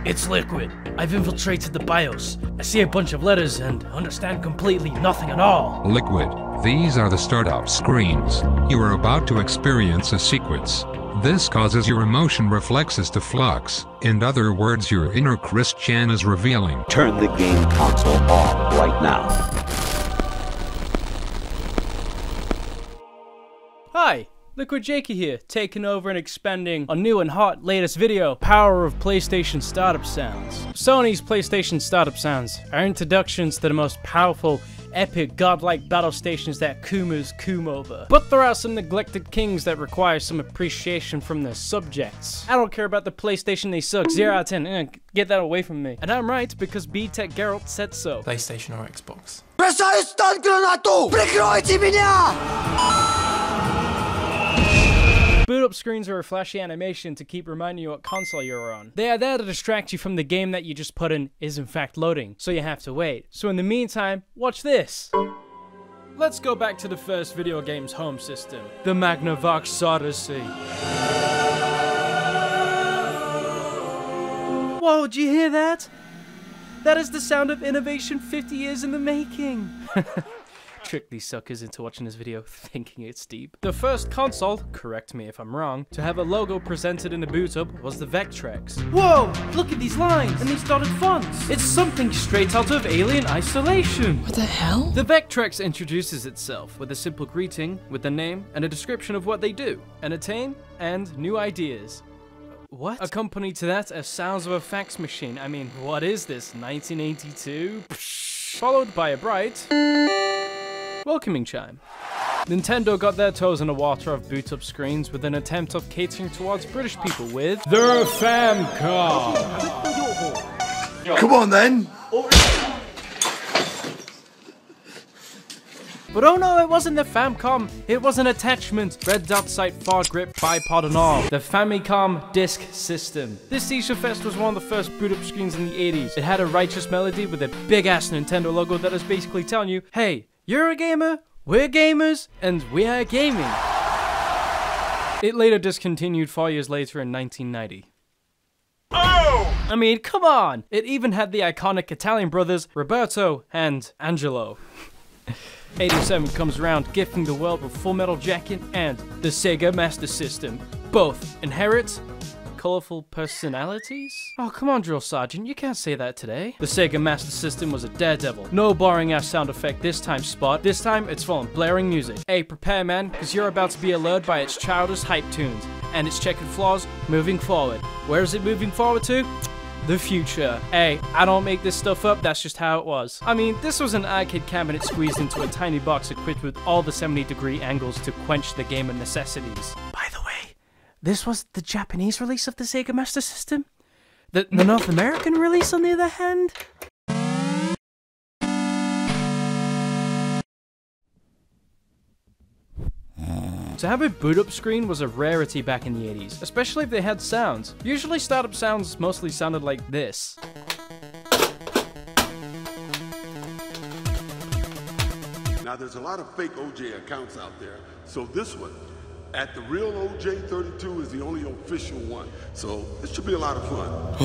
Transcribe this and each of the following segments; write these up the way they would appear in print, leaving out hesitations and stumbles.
It's liquid. I've infiltrated the BIOS. I see a bunch of letters and understand completely nothing at all. Liquid. These are the startup screens. You are about to experience a sequence. This causes your emotion reflexes to flux. In other words, your inner Christian is revealing. Turn the game console off right now. Hi, Liquid Jakey here, taking over and expanding a new and hot latest video, Power of PlayStation Startup Sounds. Sony's PlayStation Startup Sounds are introductions to the most powerful, epic, godlike battle stations that Kumas coom over. But there are some neglected kings that require some appreciation from their subjects. I don't care about the PlayStation, they suck. 0 out of 10, get that away from me. And I'm right, because B-Tech Geralt said so. PlayStation or Xbox? Бросаю стан гранату! Прикройте меня! Boot up screens are a flashy animation to keep reminding you what console you're on. They are there to distract you from the game that you just put in is in fact loading, so you have to wait. So in the meantime, watch this. Let's go back to the first video game's home system, the Magnavox Odyssey. Whoa, did you hear that? That is the sound of innovation 50 years in the making. Trick these suckers into watching this video thinking it's deep. The first console, correct me if I'm wrong, to have a logo presented in the boot up was the Vectrex. Whoa! Look at these lines and these dotted fonts! It's something straight out of Alien Isolation! What the hell? The Vectrex introduces itself with a simple greeting, with the name and a description of what they do, entertain, and new ideas. What? Accompanied to that, a sounds of a fax machine. I mean, what is this, 1982? Followed by a bright welcoming chime. Nintendo got their toes in the water of boot-up screens with an attempt of catering towards British people with the Famicom. Come on then! But oh no, it wasn't the Famicom, it was an attachment. Red dot sight, far grip, bipod and all. The Famicom Disk System. This Seizure Fest was one of the first boot-up screens in the 80s. It had a righteous melody with a big-ass Nintendo logo that is basically telling you, hey, you're a gamer, we're gamers, and we are gaming. It later discontinued 4 years later in 1990. Oh! I mean, come on! It even had the iconic Italian brothers, Roberto and Angelo. 87 comes around, gifting the world with Full Metal Jacket and the Sega Master System. Both inherit colorful personalities? Oh, come on, Drill Sergeant, you can't say that today. The Sega Master System was a daredevil. No boring ass sound effect this time, Spot. This time, it's full of blaring music. Hey, prepare, man, because you're about to be allured by its childish hype tunes and its checkered flaws moving forward. Where is it moving forward to? The future. Hey, I don't make this stuff up, that's just how it was. I mean, this was an arcade cabinet squeezed into a tiny box equipped with all the 70-degree angles to quench the gamer necessities. By the way, this was the Japanese release of the Sega Master System? The North American release, on the other hand? To have a boot-up screen was a rarity back in the 80s, especially if they had sounds. Usually startup sounds mostly sounded like this. Now there's a lot of fake OJ accounts out there, so this one, at the real OJ32, is the only official one. So this should be a lot of fun.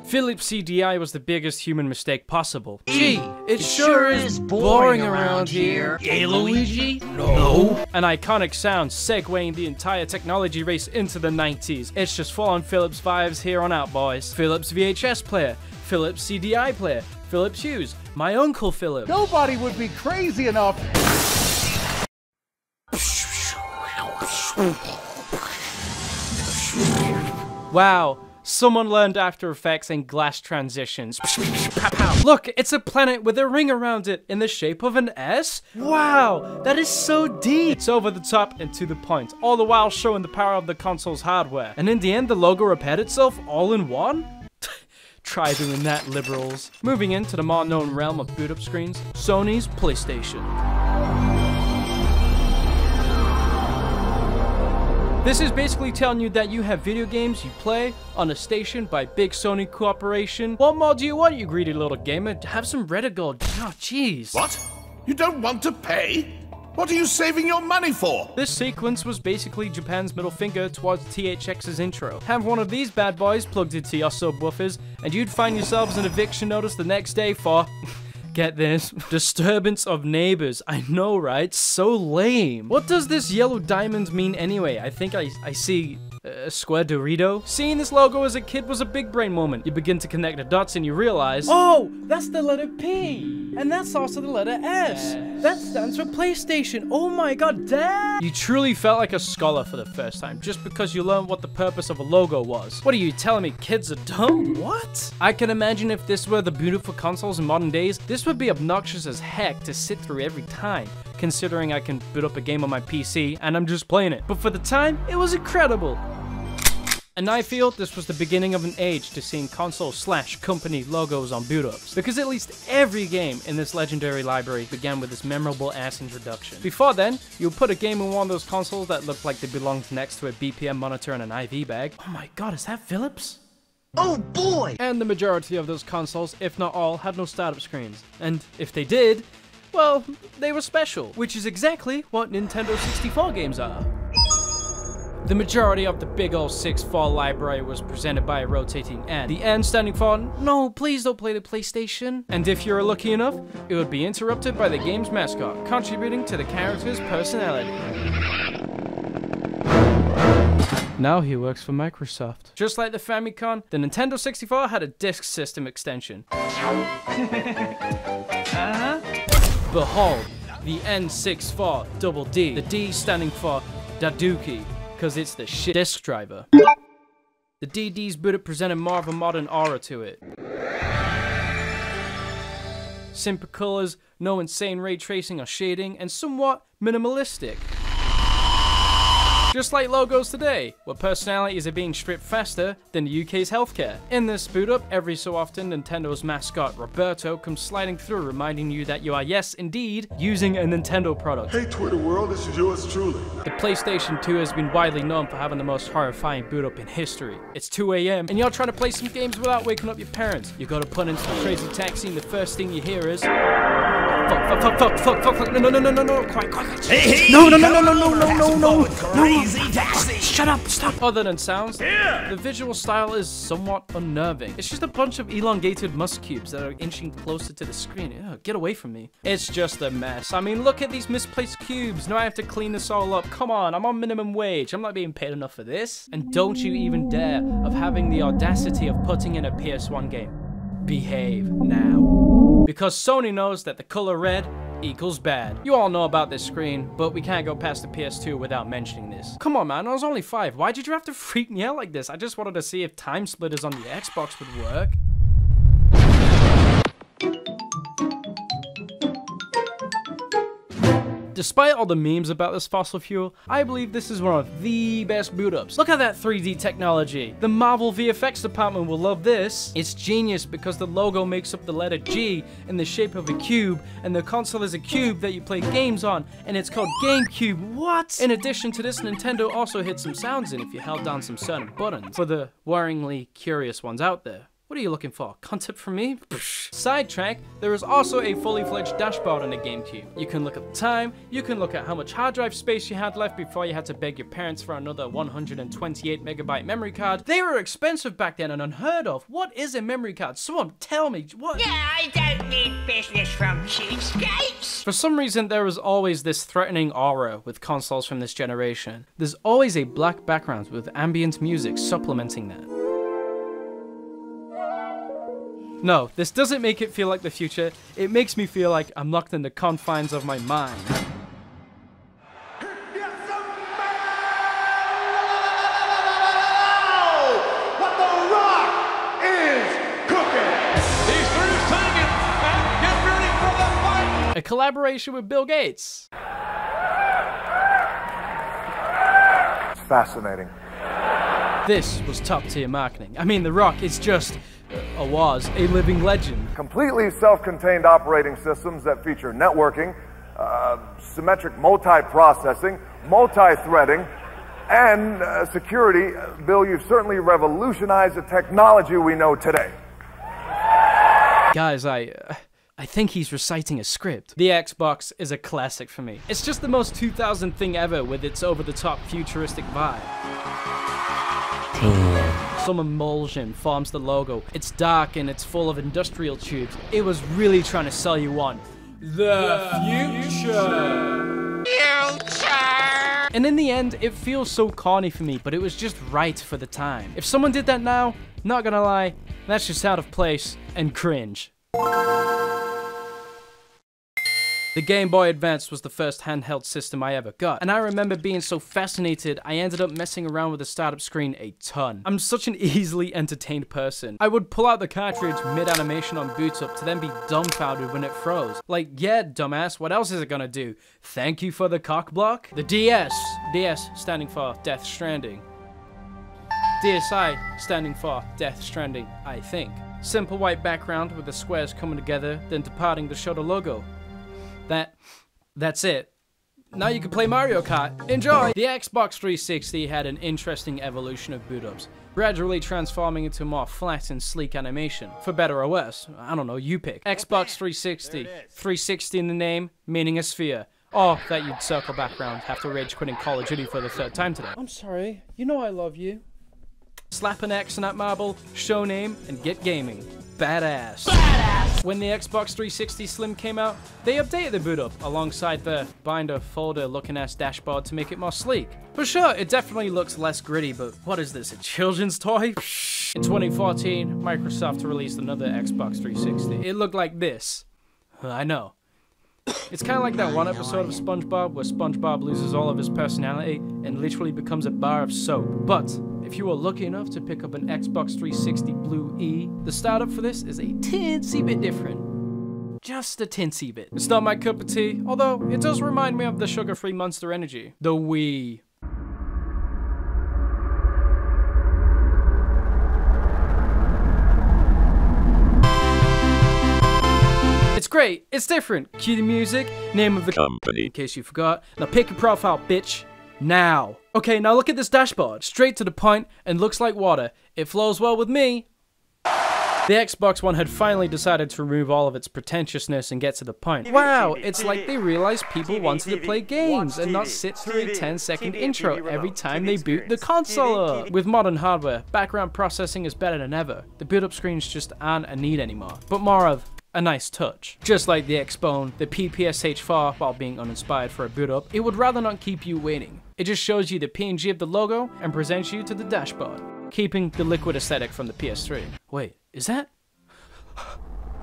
Philips CDI was the biggest human mistake possible. Gee, it sure is boring around here. Hey, Luigi? No. An iconic sound segueing the entire technology race into the 90s. It's just full-on Philips vibes here on out, boys. Philips VHS player, Philips CDI player, Philips Hughes, my Uncle Philip. Nobody would be crazy enough. Wow. Someone learned After Effects and glass transitions. Look, it's a planet with a ring around it in the shape of an S. Wow, that is so deep. It's over the top and to the point, all the while showing the power of the console's hardware. And in the end, the logo repaired itself all in one? Try doing that, liberals. Moving into the more known realm of boot-up screens, Sony's PlayStation. This is basically telling you that you have video games you play on a station by Big Sony Corporation. What more do you want, you greedy little gamer? Have some Reddit gold. Oh, jeez. What? You don't want to pay? What are you saving your money for? This sequence was basically Japan's middle finger towards THX's intro. Have one of these bad boys plugged into your subwoofers, and you'd find yourselves an eviction notice the next day for... Get this, disturbance of neighbors. I know, right? So lame. What does this yellow diamond mean anyway? I think I see a square Dorito. Seeing this logo as a kid was a big brain moment. You begin to connect the dots and you realize, oh, that's the letter P. And that's also the letter S. That stands for PlayStation. Oh my god, damn. You truly felt like a scholar for the first time just because you learned what the purpose of a logo was. What are you telling me, kids are dumb? What? I can imagine if this were the beautiful consoles in modern days, this would be obnoxious as heck to sit through every time, considering I can boot up a game on my PC and I'm just playing it. But for the time, it was incredible. And I feel this was the beginning of an age to seeing console/company logos on boot-ups, because at least every game in this legendary library began with this memorable ass introduction. Before then, you would put a game in one of those consoles that looked like they belonged next to a BPM monitor and an IV bag. Oh my god, is that Philips? Oh boy! And the majority of those consoles, if not all, had no startup screens. And if they did, well, they were special, which is exactly what Nintendo 64 games are. The majority of the big ol' 6-4 library was presented by a rotating N. The N standing for, no, please don't play the PlayStation. And if you're lucky enough, it would be interrupted by the game's mascot, contributing to the character's personality. Now he works for Microsoft. Just like the Famicom, the Nintendo 64 had a disk system extension. Behold, the N64DD, the D standing for Daduki, because it's the shit disk driver. The DD's boot presented more of a modern aura to it. Simple colors, no insane ray tracing or shading, and somewhat minimalistic. Just like logos today, where personalities are being stripped faster than the UK's healthcare. In this boot up, every so often Nintendo's mascot Roberto comes sliding through, reminding you that you are, yes indeed, using a Nintendo product. Hey Twitter world, this is yours truly. The PlayStation 2 has been widely known for having the most horrifying boot up in history. It's 2 AM and you're trying to play some games without waking up your parents. You gotta put into the crazy taxi and the first thing you hear is... Fuck, no, quiet. Hey, No. Crazy taxi. Shut up, stop. Other than sounds, the visual style is somewhat unnerving. It's just a bunch of elongated musk cubes that are inching closer to the screen. Ew, get away from me. It's just a mess. I mean, look at these misplaced cubes. Now I have to clean this all up. Come on, I'm on minimum wage. I'm not being paid enough for this. And don't you even dare of having the audacity of putting in a PS1 game. Behave now. Because Sony knows that the color red equals bad. You all know about this screen, but we can't go past the PS2 without mentioning this. Come on, man, I was only 5. Why did you have to freak me out like this? I just wanted to see if Time Splitters on the Xbox would work. Despite all the memes about this fossil fuel, I believe this is one of the best boot ups. Look at that 3D technology. The Marvel VFX department will love this. It's genius because the logo makes up the letter G in the shape of a cube, and the console is a cube that you play games on, and it's called GameCube. What? In addition to this, Nintendo also hid some sounds in if you held down some certain buttons. For the worryingly curious ones out there. What are you looking for? Content from me? Sidetrack, there is also a fully fledged dashboard on the GameCube. You can look at the time, you can look at how much hard drive space you had left before you had to beg your parents for another 128 megabyte memory card. They were expensive back then and unheard of. What is a memory card? Someone tell me, what? Yeah, I don't need business from cheapskates. For some reason, there is always this threatening aura with consoles from this generation. There's always a black background with ambient music supplementing that. No, this doesn't make it feel like the future. It makes me feel like I'm locked in the confines of my mind. What the rock is cooking! He's through singing and get ready for the fight! A collaboration with Bill Gates. It's fascinating. This was top tier marketing. I mean, The Rock is just... was a living legend. Completely self-contained operating systems that feature networking, symmetric multi-processing, multi-threading, and security. Bill, you've certainly revolutionized the technology we know today. Guys, I I think he's reciting a script. The Xbox is a classic for me. It's just the most 2000 thing ever with its over-the-top futuristic vibe. Some emulsion forms the logo. It's dark and it's full of industrial tubes. It was really trying to sell you on the future. And in the end, it feels so corny for me, but it was just right for the time. If someone did that now, not gonna lie, that's just out of place and cringe. The Game Boy Advance was the first handheld system I ever got, and I remember being so fascinated I ended up messing around with the startup screen a ton. I'm such an easily entertained person. I would pull out the cartridge mid-animation on boot up to then be dumbfounded when it froze. Like, yeah, dumbass, what else is it gonna do? Thank you for the cock block? The DS standing for Death Stranding. DSi standing for Death Stranding, I think. Simple white background with the squares coming together, then departing to show the logo. That's it. Now you can play Mario Kart. Enjoy! The Xbox 360 had an interesting evolution of boot-ups, gradually transforming into more flat and sleek animation. For better or worse, I don't know, you pick. Xbox 360. 360 in the name, meaning a sphere. Or that you'd circle back around after rage quitting Call of Duty for the 3rd time today. I'm sorry, you know I love you. Slap an X on that marble, show name, and get gaming. Badass. When the Xbox 360 Slim came out, they updated the boot up alongside the binder folder looking ass dashboard to make it more sleek. For sure, it definitely looks less gritty, but what is this, a children's toy? In 2014, Microsoft released another Xbox 360. It looked like this. I know. It's kind of like that one episode of SpongeBob where SpongeBob loses all of his personality and literally becomes a bar of soap. But if you were lucky enough to pick up an Xbox 360 Blue E, the startup for this is a teensy bit different. Just a teensy bit. It's not my cup of tea, although it does remind me of the sugar-free Monster Energy. The Wii. It's great, it's different. Cue the music, name of the company, in case you forgot. Now pick your profile, bitch. Now. Okay, now look at this dashboard. Straight to the point and looks like water. It flows well with me. The Xbox One had finally decided to remove all of its pretentiousness and get to the point. Wow, it's like they realized people wanted to play games and not sit through a 10-second intro every time they boot the console up. With modern hardware, background processing is better than ever. The boot up screens just aren't a need anymore, but more of a nice touch. Just like the Xbone, the PPSH4, while being uninspired for a boot up, it would rather not keep you waiting. It just shows you the PNG of the logo and presents you to the dashboard, keeping the liquid aesthetic from the PS3. Wait, is that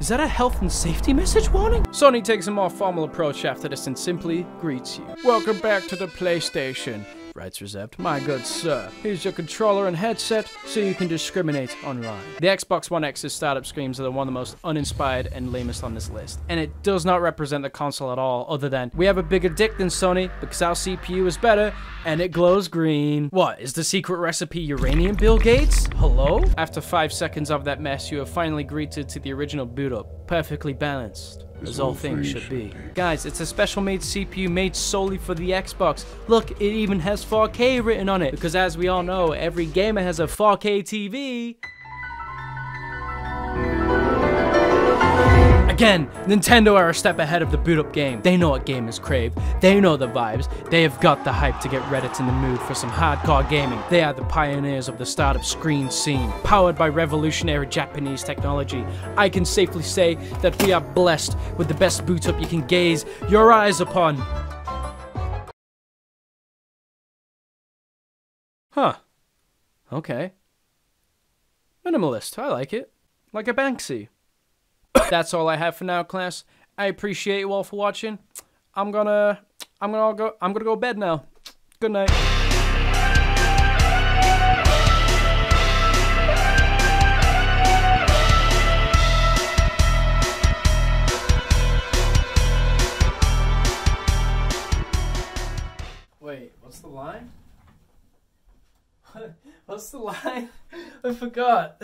a health and safety message warning? Sony takes a more formal approach after this and simply greets you. Welcome back to the PlayStation. Rights reserved. My good sir, here's your controller and headset so you can discriminate online. The Xbox One X's startup screens are one of the most uninspired and lamest on this list, and it does not represent the console at all, other than we have a bigger dick than Sony because our CPU is better and it glows green. What, is the secret recipe uranium, Bill Gates? Hello? After 5 seconds of that mess, you are finally greeted to the original boot up, perfectly balanced. As all things should be. Guys, it's a special made CPU made solely for the Xbox. Look, it even has 4K written on it, because as we all know, every gamer has a 4K TV. Again, Nintendo are a step ahead of the boot-up game. They know what gamers crave. They know the vibes. They have got the hype to get Reddit in the mood for some hardcore gaming. They are the pioneers of the startup screen scene. Powered by revolutionary Japanese technology, I can safely say that we are blessed with the best boot-up you can gaze your eyes upon. Huh. Okay. Minimalist, I like it. Like a Banksy. That's all I have for now, class. I appreciate you all for watching. I'm gonna go to bed now. Good night. Wait, what's the line? What's the line? I forgot.